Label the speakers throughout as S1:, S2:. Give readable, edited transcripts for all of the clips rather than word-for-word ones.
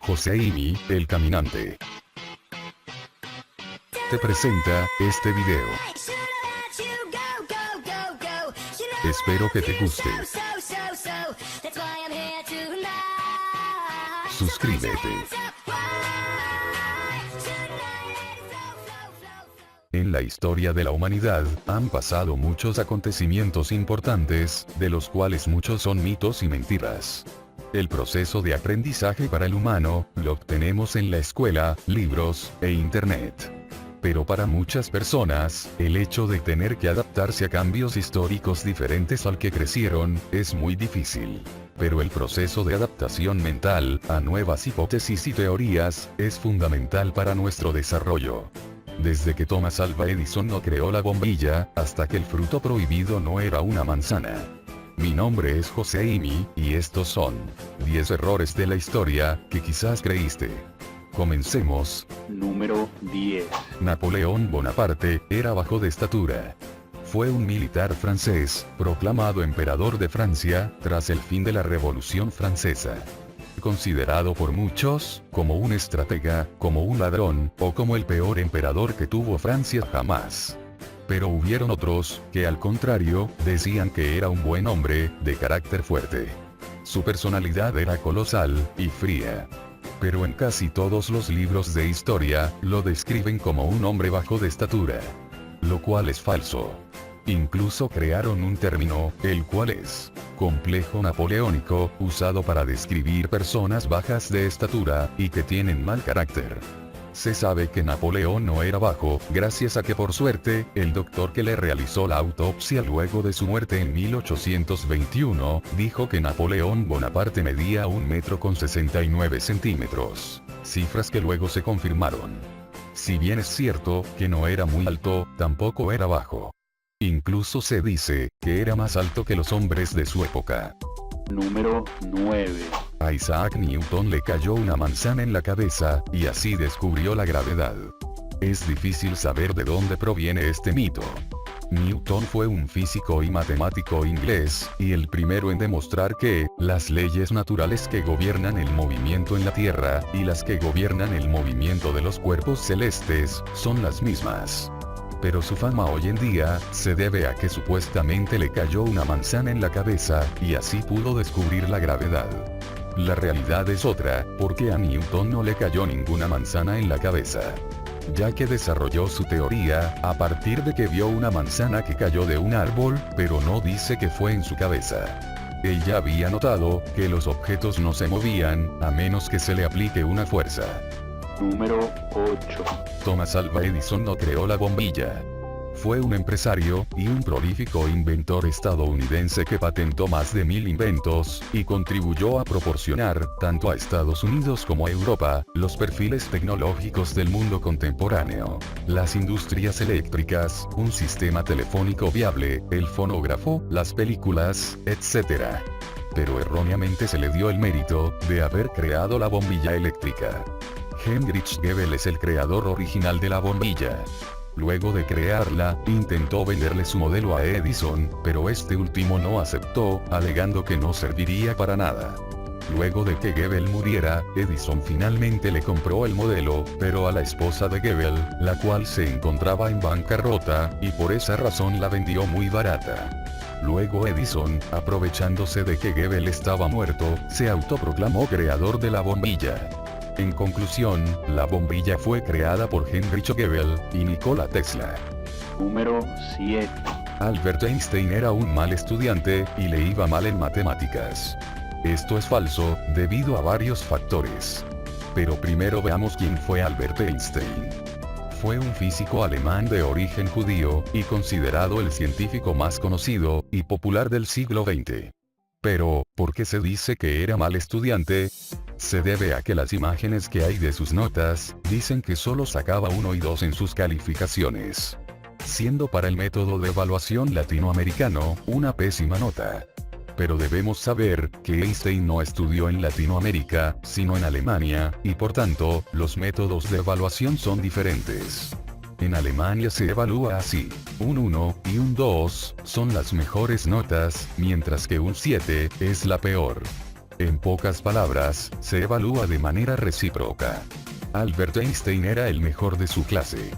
S1: Joseimi, el caminante, te presenta este video. Espero que te guste. Suscríbete. En la historia de la humanidad, han pasado muchos acontecimientos importantes, de los cuales muchos son mitos y mentiras. El proceso de aprendizaje para el humano, lo obtenemos en la escuela, libros, e internet. Pero para muchas personas, el hecho de tener que adaptarse a cambios históricos diferentes al que crecieron, es muy difícil. Pero el proceso de adaptación mental, a nuevas hipótesis y teorías, es fundamental para nuestro desarrollo. Desde que Thomas Alva Edison no creó la bombilla, hasta que el fruto prohibido no era una manzana. Mi nombre es Joseimi, y estos son 10 errores de la historia, que quizás creíste. Comencemos.
S2: Número 10.
S1: Napoleón Bonaparte, era bajo de estatura. Fue un militar francés, proclamado emperador de Francia, tras el fin de la Revolución Francesa. Considerado por muchos, como un estratega, como un ladrón, o como el peor emperador que tuvo Francia jamás. Pero hubieron otros, que al contrario, decían que era un buen hombre, de carácter fuerte. Su personalidad era colosal, y fría. Pero en casi todos los libros de historia, lo describen como un hombre bajo de estatura. Lo cual es falso. Incluso crearon un término, el cual es complejo napoleónico, usado para describir personas bajas de estatura, y que tienen mal carácter. Se sabe que Napoleón no era bajo, gracias a que por suerte, el doctor que le realizó la autopsia luego de su muerte en 1821, dijo que Napoleón Bonaparte medía 1,69 m, cifras que luego se confirmaron. Si bien es cierto, que no era muy alto, tampoco era bajo. Incluso se dice, que era más alto que los hombres de su época.
S2: Número 9.
S1: A Isaac Newton le cayó una manzana en la cabeza, y así descubrió la gravedad. Es difícil saber de dónde proviene este mito. Newton fue un físico y matemático inglés, y el primero en demostrar que, las leyes naturales que gobiernan el movimiento en la Tierra, y las que gobiernan el movimiento de los cuerpos celestes, son las mismas. Pero su fama hoy en día, se debe a que supuestamente le cayó una manzana en la cabeza, y así pudo descubrir la gravedad. La realidad es otra, porque a Newton no le cayó ninguna manzana en la cabeza. Ya que desarrolló su teoría, a partir de que vio una manzana que cayó de un árbol, pero no dice que fue en su cabeza. Él ya había notado, que los objetos no se movían, a menos que se le aplique una fuerza.
S2: Número 8.
S1: Thomas Alva Edison no creó la bombilla. Fue un empresario, y un prolífico inventor estadounidense que patentó más de 1000 inventos, y contribuyó a proporcionar, tanto a Estados Unidos como a Europa, los perfiles tecnológicos del mundo contemporáneo. Las industrias eléctricas, un sistema telefónico viable, el fonógrafo, las películas, etc. Pero erróneamente se le dio el mérito, de haber creado la bombilla eléctrica. Heinrich Goebel es el creador original de la bombilla. Luego de crearla, intentó venderle su modelo a Edison, pero este último no aceptó, alegando que no serviría para nada. Luego de que Goebel muriera, Edison finalmente le compró el modelo, pero a la esposa de Goebel, la cual se encontraba en bancarrota, y por esa razón la vendió muy barata. Luego Edison, aprovechándose de que Goebel estaba muerto, se autoproclamó creador de la bombilla. En conclusión, la bombilla fue creada por Heinrich Goebel y Nikola Tesla.
S2: Número 7.
S1: Albert Einstein era un mal estudiante, y le iba mal en matemáticas. Esto es falso, debido a varios factores. Pero primero veamos quién fue Albert Einstein. Fue un físico alemán de origen judío, y considerado el científico más conocido, y popular del siglo XX. Pero, ¿por qué se dice que era mal estudiante? Se debe a que las imágenes que hay de sus notas, dicen que solo sacaba 1 y 2 en sus calificaciones. Siendo para el método de evaluación latinoamericano, una pésima nota. Pero debemos saber, que Einstein no estudió en Latinoamérica, sino en Alemania, y por tanto, los métodos de evaluación son diferentes. En Alemania se evalúa así. Un 1 y un 2 son las mejores notas, mientras que un 7 es la peor. En pocas palabras, se evalúa de manera recíproca. Albert Einstein era el mejor de su clase.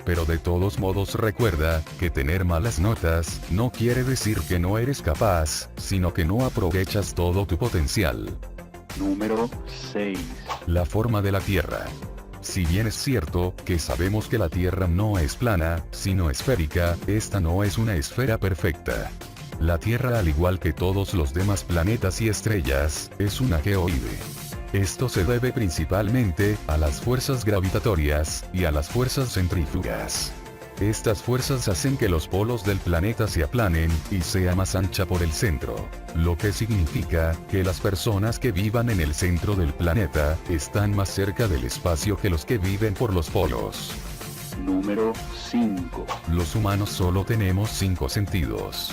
S1: Pero de todos modos recuerda, que tener malas notas, no quiere decir que no eres capaz, sino que no aprovechas todo tu potencial.
S2: Número 6.
S1: La forma de la Tierra. Si bien es cierto, que sabemos que la Tierra no es plana, sino esférica, esta no es una esfera perfecta. La Tierra, al igual que todos los demás planetas y estrellas, es una geoide. Esto se debe principalmente, a las fuerzas gravitatorias, y a las fuerzas centrífugas. Estas fuerzas hacen que los polos del planeta se aplanen, y sea más ancha por el centro. Lo que significa, que las personas que vivan en el centro del planeta, están más cerca del espacio que los que viven por los polos.
S2: Número 5.
S1: Los humanos solo tenemos 5 sentidos.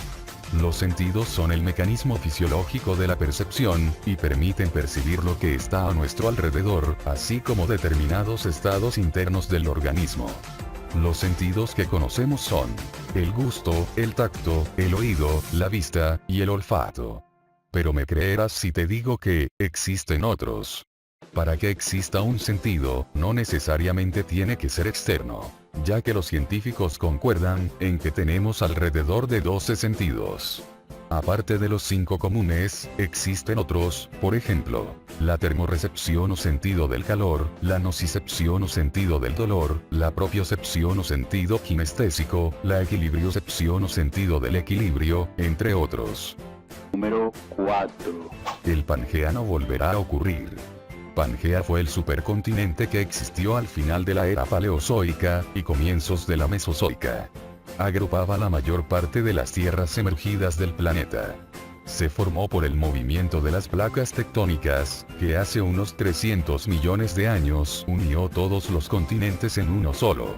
S1: Los sentidos son el mecanismo fisiológico de la percepción, y permiten percibir lo que está a nuestro alrededor, así como determinados estados internos del organismo. Los sentidos que conocemos son el gusto, el tacto, el oído, la vista, y el olfato. Pero me creerás si te digo que existen otros. Para que exista un sentido, no necesariamente tiene que ser externo, ya que los científicos concuerdan en que tenemos alrededor de 12 sentidos. Aparte de los 5 comunes, existen otros, por ejemplo, la termorrecepción o sentido del calor, la nocicepción o sentido del dolor, la propiocepción o sentido kinestésico, la equilibriocepción o sentido del equilibrio, entre otros.
S2: Número 4.
S1: El Pangea no volverá a ocurrir. Pangea fue el supercontinente que existió al final de la era paleozoica, y comienzos de la mesozoica. Agrupaba la mayor parte de las tierras emergidas del planeta. Se formó por el movimiento de las placas tectónicas, que hace unos 300 millones de años unió todos los continentes en uno solo.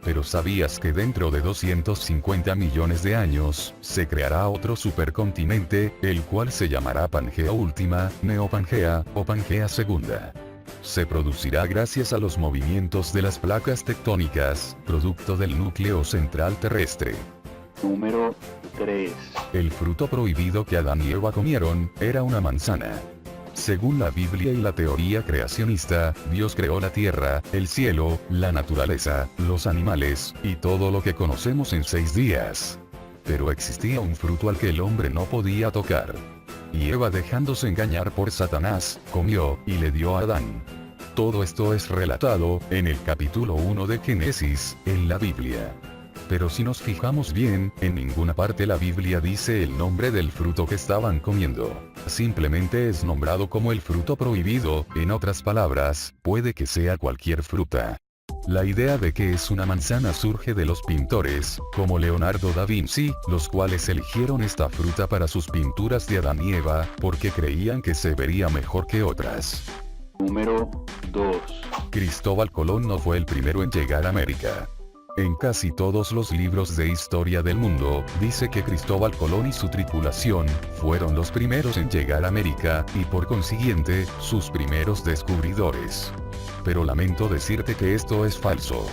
S1: Pero ¿sabías que dentro de 250 millones de años, se creará otro supercontinente, el cual se llamará Pangea Última, Neopangea, o Pangea Segunda? Se producirá gracias a los movimientos de las placas tectónicas, producto del núcleo central terrestre.
S2: Número 3.
S1: El fruto prohibido que Adán y Eva comieron, era una manzana. Según la Biblia y la teoría creacionista, Dios creó la tierra, el cielo, la naturaleza, los animales, y todo lo que conocemos en 6 días. Pero existía un fruto al que el hombre no podía tocar. Y Eva, dejándose engañar por Satanás, comió, y le dio a Adán. Todo esto es relatado, en el capítulo 1 de Génesis, en la Biblia. Pero si nos fijamos bien, en ninguna parte la Biblia dice el nombre del fruto que estaban comiendo. Simplemente es nombrado como el fruto prohibido, en otras palabras, puede que sea cualquier fruta. La idea de que es una manzana surge de los pintores, como Leonardo da Vinci, los cuales eligieron esta fruta para sus pinturas de Adán y Eva, porque creían que se vería mejor que otras.
S2: Número 2.
S1: Cristóbal Colón no fue el primero en llegar a América. En casi todos los libros de historia del mundo, dice que Cristóbal Colón y su tripulación, fueron los primeros en llegar a América, y por consiguiente, sus primeros descubridores. Pero lamento decirte que esto es falso.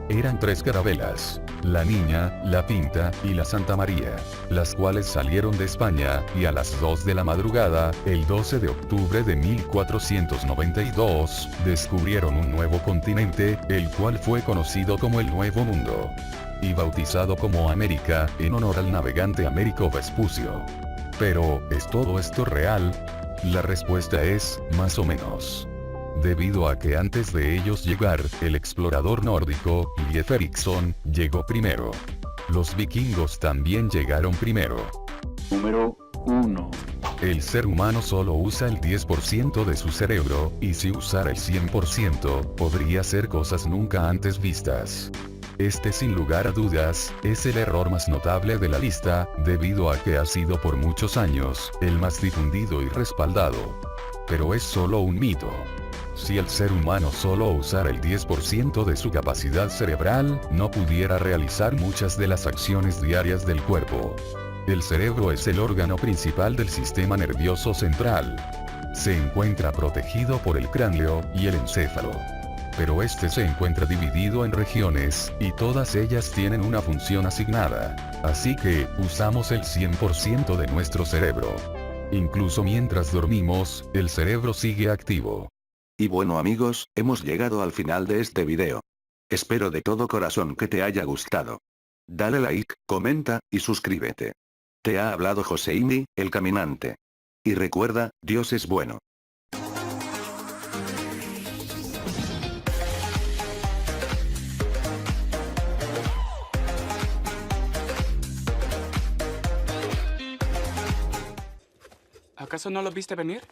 S1: Eran 3 carabelas, la Niña, la Pinta, y la Santa María, las cuales salieron de España, y a las 2 de la madrugada, el 12 de octubre de 1492, descubrieron un nuevo continente, el cual fue conocido como el Nuevo Mundo. Y bautizado como América, en honor al navegante Américo Vespucio. Pero, ¿es todo esto real? La respuesta es, más o menos. Debido a que antes de ellos llegar, el explorador nórdico, Leif Erikson, llegó primero. Los vikingos también llegaron primero.
S2: Número 1.
S1: El ser humano solo usa el 10% de su cerebro, y si usara el 100%, podría hacer cosas nunca antes vistas. Este, sin lugar a dudas, es el error más notable de la lista, debido a que ha sido por muchos años, el más difundido y respaldado. Pero es solo un mito. Si el ser humano solo usara el 10% de su capacidad cerebral, no pudiera realizar muchas de las acciones diarias del cuerpo. El cerebro es el órgano principal del sistema nervioso central. Se encuentra protegido por el cráneo y el encéfalo. Pero este se encuentra dividido en regiones, y todas ellas tienen una función asignada. Así que, usamos el 100% de nuestro cerebro. Incluso mientras dormimos, el cerebro sigue activo.
S3: Y bueno amigos, hemos llegado al final de este video. Espero de todo corazón que te haya gustado. Dale like, comenta, y suscríbete. Te ha hablado Joseini, el caminante. Y recuerda, Dios es bueno.
S4: ¿Acaso no lo viste venir?